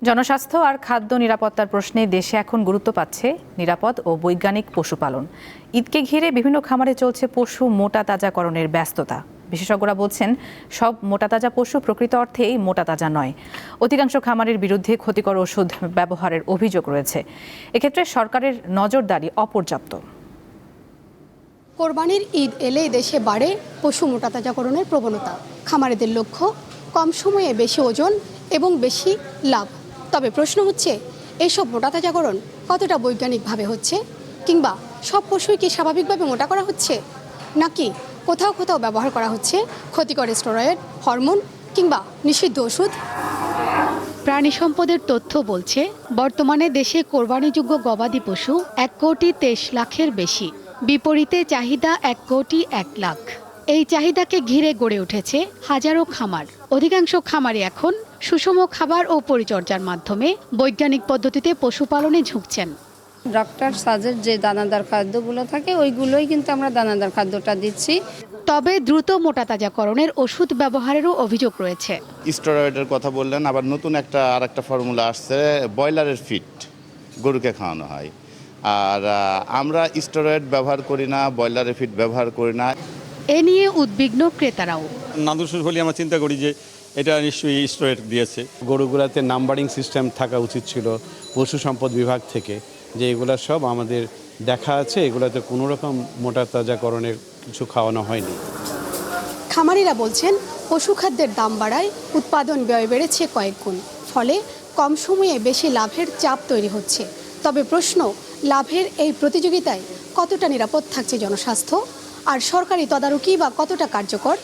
জনস্বাস্থ্য আর খাদ্য নিরাপত্তার প্রশ্নে দেশে এখন গুরুত্ব পাচ্ছে নিরাপদ ও বৈজ্ঞানিক পশুপালন। ঈদকে ঘিরে বিভিন্ন খামারে চলছে পশু মোটা তাজাকরণের ব্যস্ততা। বিশেষজ্ঞরা বলছেন, সব মোটা তাজা পশু প্রকৃত অর্থেই মোটা তাজা নয়। অধিকাংশ খামারের বিরুদ্ধে ক্ষতিকর ওষুধ ব্যবহারের অভিযোগ রয়েছে। এক্ষেত্রে সরকারের নজরদারি অপর্যাপ্ত। কোরবানির ঈদ এলেই দেশে বাড়ে পশু মোটা তাজাকরণের প্রবণতা। খামারিদের লক্ষ্য কম সময়ে বেশি ওজন এবং বেশি লাভ। তবে প্রশ্ন হচ্ছে, এইসব মোটা তাজাকরণ কতটা বৈজ্ঞানিকভাবে হচ্ছে, কিংবা সব পশুই কি স্বাভাবিকভাবে মোটা করা হচ্ছে, নাকি কোথাও কোথাও ব্যবহার করা হচ্ছে ক্ষতিকর স্টেরয়েড, হরমোন কিংবা নিষিদ্ধ ওষুধ। প্রাণী সম্পদের তথ্য বলছে, বর্তমানে দেশে কোরবানিযোগ্য গবাদি পশু 1,23,00,000-এর বেশি। বিপরীতে চাহিদা 1,01,00,000। এই চাহিদাকে ঘিরে গড়ে উঠেছে হাজারো খামার। অধিকাংশ খামারে এখন সুষম খাবার ও পরিচর্যার মাধ্যমে বৈজ্ঞানিক পদ্ধতিতে পশুপালনে ঝুঁকছেন। ডক্টর সাজের যে দানাদার খাদ্যগুলো থাকে ওইগুলোই কিন্তু আমরা দানাদার খাদ্যটা দিচ্ছি। তবে দ্রুত মোটা তাজাকরণের ওষুধ ব্যবহারেরও অভিযোগ রয়েছে। স্টেরয়েডের কথা বললেন, আবার নতুন আরেকটা ফর্মুলা আসছে, ব্রয়লারের ফিড গরুকে খাওয়ানো হয়। আর আমরা স্টেরয়েড ব্যবহার করি না, ব্রয়লারের ফিড ব্যবহার করি না। এ নিয়ে উদ্বিগ্ন ক্রেতারাও। নাদুস বলি আমরা চিন্তা করি যে এটা নিশ্চয়ই স্টেরয়েড দিয়েছে। গরুগুলাতে নাম্বারিং সিস্টেম থাকা উচিত ছিল পশু সম্পদ বিভাগ থেকে, যে এগুলা সব আমাদের দেখা আছে, এগুলাতে কোনো রকম মোটা তাজাকরণের কিছু খাওয়ানো হয়নি। খামারিরা বলছেন, পশু খাদ্যের দাম বাড়ায় উৎপাদন ব্যয় বেড়েছে কয়েক গুণ। ফলে কম সময়ে বেশি লাভের চাপ তৈরি হচ্ছে। তবে প্রশ্ন, লাভের এই প্রতিযোগিতায় কতটা নিরাপদ থাকছে জনস্বাস্থ্য, আর সরকারি তদারকি বা কতটা কার্যকর।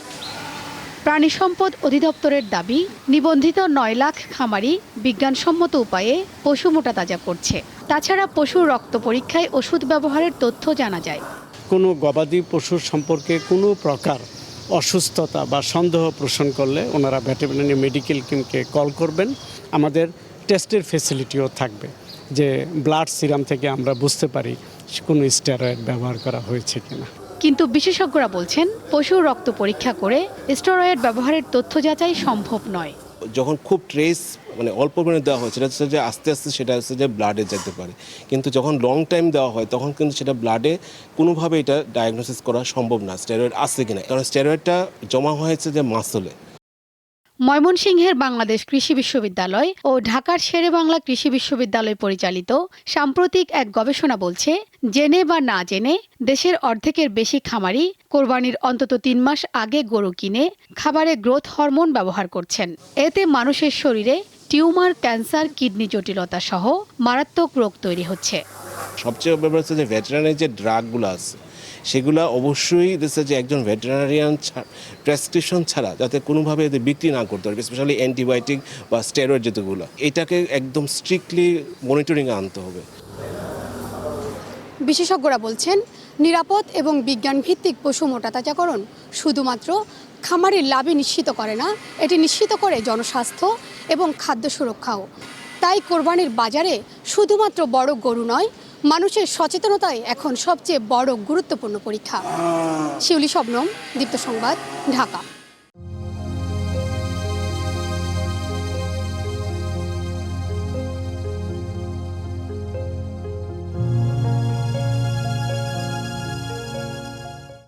প্রাণী সম্পদ অধিদপ্তরের দাবি, নিবন্ধিত 9 লাখ খামারি বিজ্ঞানসম্মত উপায়ে পশু মোটা তাজা করছে। তাছাড়া পশুর রক্ত পরীক্ষায় ওষুধ ব্যবহারের তথ্য জানা যায়। কোনো গবাদি পশুর সম্পর্কে কোনো প্রকার অসুস্থতা বা সন্দেহ পোষণ করলে ওনারা ভেটেরিনারি মেডিকেল টিমকে কল করবেন। আমাদের টেস্টের ফেসিলিটিও থাকবে, যে ব্লাড সিরাম থেকে আমরা বুঝতে পারি কোনো স্টেরয়েড ব্যবহার করা হয়েছে কিনা। কিন্তু বিশেষজ্ঞরা বলছেন, পশুর রক্ত পরীক্ষা করে স্টেরয়েড ব্যবহারের তথ্য যাচাই সম্ভব নয়। যখন খুব ট্রেস অল্প পরিমাণে দেওয়া হয়, সেটা হচ্ছে যে আস্তে আস্তে সেটা হচ্ছে যে ব্লাডে যেতে পারে। কিন্তু যখন লং টাইম দেওয়া হয় তখন কিন্তু সেটা ব্লাডে কোনোভাবে এটা ডায়াগনোসিস করা সম্ভব না স্টেরয়েড আছে কিনা, কারণ স্টেরয়েডটা জমা হয়েছে যে মাসলে। ময়মনসিংহের বাংলাদেশ কৃষি বিশ্ববিদ্যালয় ও ঢাকার শেরে বাংলা কৃষি বিশ্ববিদ্যালয় পরিচালিত সাম্প্রতিক এক গবেষণা বলছে, জেনে বা না জেনে দেশের অর্ধেকের বেশি খামারি কোরবানির অন্তত 3 মাস আগে গরু কিনে খাবারে গ্রোথ হরমোন ব্যবহার করছেন। এতে মানুষের শরীরে টিউমার, ক্যান্সার, কিডনি জটিলতা সহ মারাত্মক রোগ তৈরি হচ্ছে। সবচেয়ে ব্যাপার হচ্ছে যে ভেটেরিনারি যে ড্রাগগুলো আছে সেগুলো অবশ্যই দেশে যে একজন ভেটেরিনারিয়ান প্রেসক্রিপশন ছাড়া যাতে কোনোভাবে এদের বিক্রি না করতে পারে, স্পেশালি অ্যান্টিবায়োটিক বা স্টেরয়েড যেগুলো, এটাকে একদম স্ট্রিক্টলি মনিটরিংয়ে আনতে হবে। বিশেষজ্ঞরা বলছেন, নিরাপদ এবং বিজ্ঞান ভিত্তিক পশু মোটা তাজাকরণ শুধুমাত্র খামারের লাভই নিশ্চিত করে না, এটি নিশ্চিত করে জনস্বাস্থ্য এবং খাদ্য সুরক্ষাও। তাই কোরবানির বাজারে শুধুমাত্র বড় গরু নয়, মানুষের সচেতনতাই এখন সবচেয়ে বড় গুরুত্বপূর্ণ পরীক্ষা। শিউলি শবনম, দীপ্ত সংবাদ, ঢাকা।